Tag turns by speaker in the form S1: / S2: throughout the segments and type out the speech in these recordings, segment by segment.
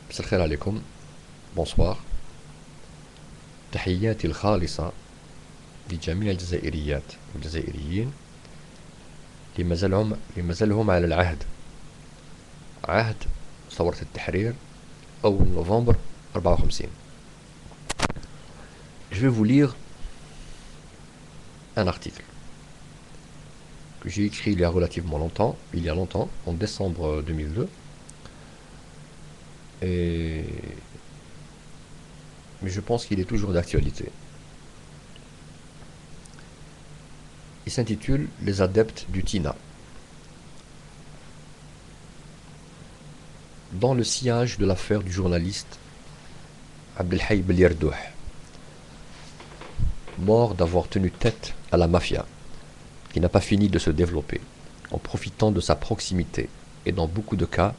S1: مساء الخير عليكم. بونسوار. تحياتي الخالصة لجميع الجزائريات والجزائريين لمازالهم على العهد، عهد ثورة التحرير أول نوفمبر 54. Je vais vous lire un article que j'ai écrit il y a relativement longtemps, en décembre 2002. Mais je pense qu'il est toujours d'actualité. Il s'intitule Les adeptes du TINA. Dans le sillage de l'affaire du journaliste Abdelhaï Belierdouh, mort d'avoir tenu tête à la mafia, qui n'a pas fini de se développer, en profitant de sa proximité et dans beaucoup de cas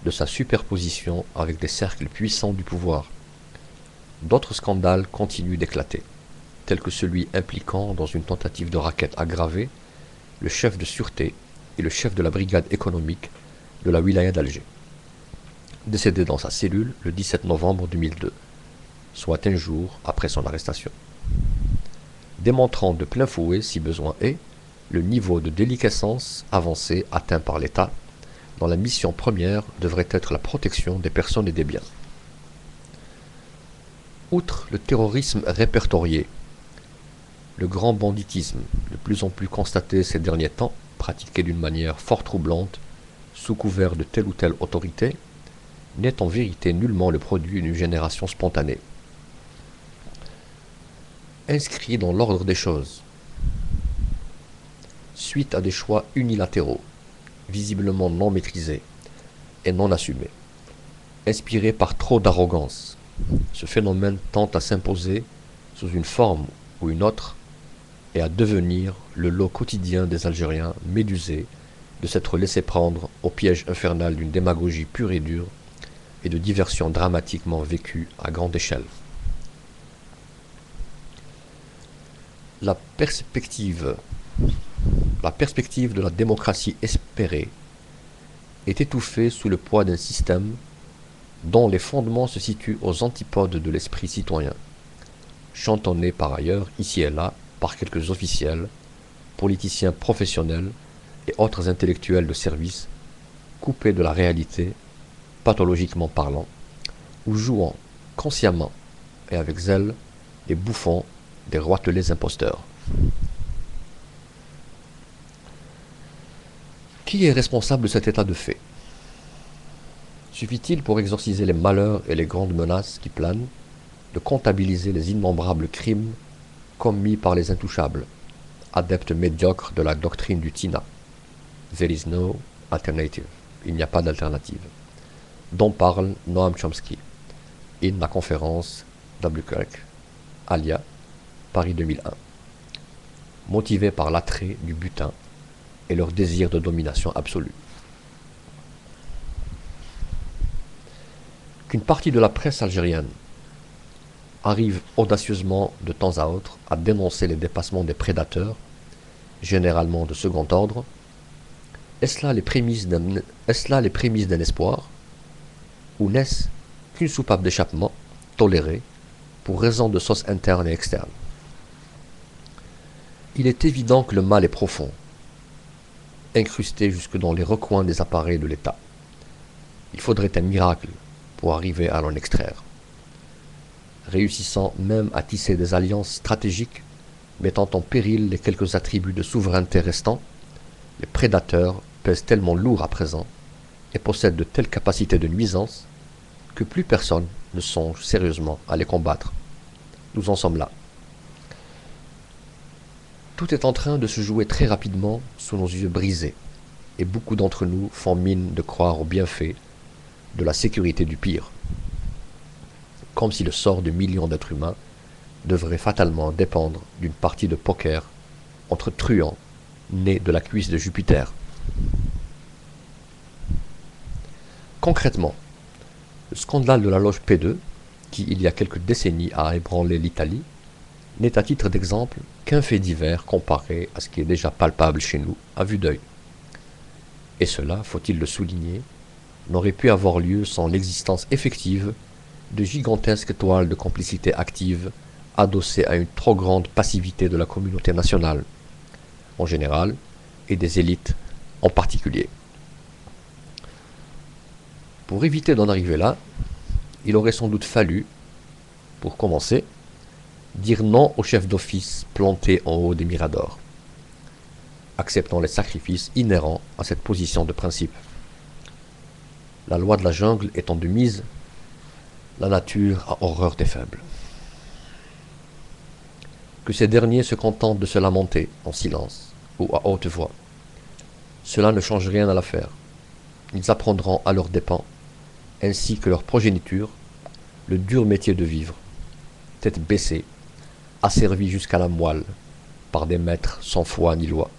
S1: de sa superposition avec des cercles puissants du pouvoir. D'autres scandales continuent d'éclater, tels que celui impliquant dans une tentative de racket aggravée le chef de sûreté et le chef de la brigade économique de la wilaya d'Alger, décédé dans sa cellule le 17 novembre 2002, soit un jour après son arrestation, démontrant de plein fouet, si besoin est, le niveau de déliquescence avancé atteint par l'État, dont la mission première devrait être la protection des personnes et des biens. Outre le terrorisme répertorié, le grand banditisme, de plus en plus constaté ces derniers temps, pratiqué d'une manière fort troublante, sous couvert de telle ou telle autorité, n'est en vérité nullement le produit d'une génération spontanée. Inscrit dans l'ordre des choses, suite à des choix unilatéraux, visiblement non maîtrisés et non assumés, inspirés par trop d'arrogance, ce phénomène tend à s'imposer sous une forme ou une autre et à devenir le lot quotidien des Algériens médusés de s'être laissés prendre au piège infernal d'une démagogie pure et dure et de diversions dramatiquement vécues à grande échelle. La perspective de la démocratie espérée est étouffée sous le poids d'un système dont les fondements se situent aux antipodes de l'esprit citoyen, chantonné par ailleurs ici et là par quelques officiels, politiciens professionnels et autres intellectuels de service, coupés de la réalité, pathologiquement parlant, ou jouant consciemment et avec zèle les bouffons des roitelets imposteurs. Qui est responsable de cet état de fait? Suffit-il, pour exorciser les malheurs et les grandes menaces qui planent, de comptabiliser les innombrables crimes commis par les intouchables, adeptes médiocres de la doctrine du TINA, There is no alternative, il n'y a pas d'alternative, dont parle Noam Chomsky, in la conférence d'Albuquerque, Alia, Paris 2001, motivés par l'attrait du butin et leur désir de domination absolue. Qu'une partie de la presse algérienne arrive audacieusement de temps à autre à dénoncer les dépassements des prédateurs, généralement de second ordre, est-ce là les prémices d'un espoir, ou n'est-ce qu'une soupape d'échappement tolérée pour raison de sauce interne et externe? Il est évident que le mal est profond, incrusté jusque dans les recoins des appareils de l'État. Il faudrait un miracle pour arriver à l'en extraire, réussissant même à tisser des alliances stratégiques mettant en péril les quelques attributs de souveraineté restants. Les prédateurs pèsent tellement lourd à présent et possèdent de telles capacités de nuisance que plus personne ne songe sérieusement à les combattre. Nous en sommes là. Tout est en train de se jouer très rapidement sous nos yeux brisés, et beaucoup d'entre nous font mine de croire aux bienfaits de la sécurité du pire, comme si le sort de millions d'êtres humains devrait fatalement dépendre d'une partie de poker entre truands nés de la cuisse de Jupiter. Concrètement, le scandale de la loge P2, qui il y a quelques décennies a ébranlé l'Italie, n'est à titre d'exemple qu'un fait divers comparé à ce qui est déjà palpable chez nous à vue d'œil. Et cela, faut-il le souligner, n'aurait pu avoir lieu sans l'existence effective de gigantesques toiles de complicité active adossées à une trop grande passivité de la communauté nationale, en général, et des élites en particulier. Pour éviter d'en arriver là, il aurait sans doute fallu, pour commencer, dire non au chef d'office planté en haut des miradors, acceptant les sacrifices inhérents à cette position de principe. La loi de la jungle étant de mise, la nature a horreur des faibles. Que ces derniers se contentent de se lamenter en silence ou à haute voix, cela ne change rien à l'affaire. Ils apprendront à leurs dépens, ainsi que leur progéniture, le dur métier de vivre, tête baissée, asservis jusqu'à la moelle par des maîtres sans foi ni loi.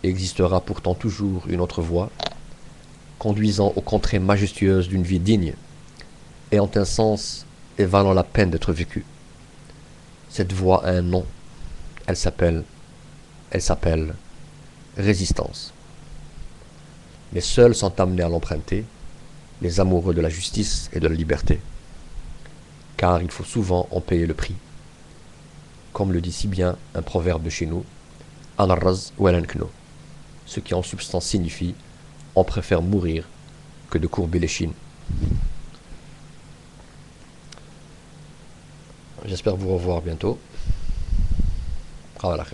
S1: Il existera pourtant toujours une autre voie, conduisant aux contrées majestueuses d'une vie digne, ayant un sens et valant la peine d'être vécue. Cette voie a un nom, elle s'appelle résistance. Mais seuls sont amenés à l'emprunter les amoureux de la justice et de la liberté, car il faut souvent en payer le prix. Comme le dit si bien un proverbe de chez nous, Anarraz ou Alankno, ce qui en substance signifie on préfère mourir que de courber les chines. J'espère vous revoir bientôt. Au revoir.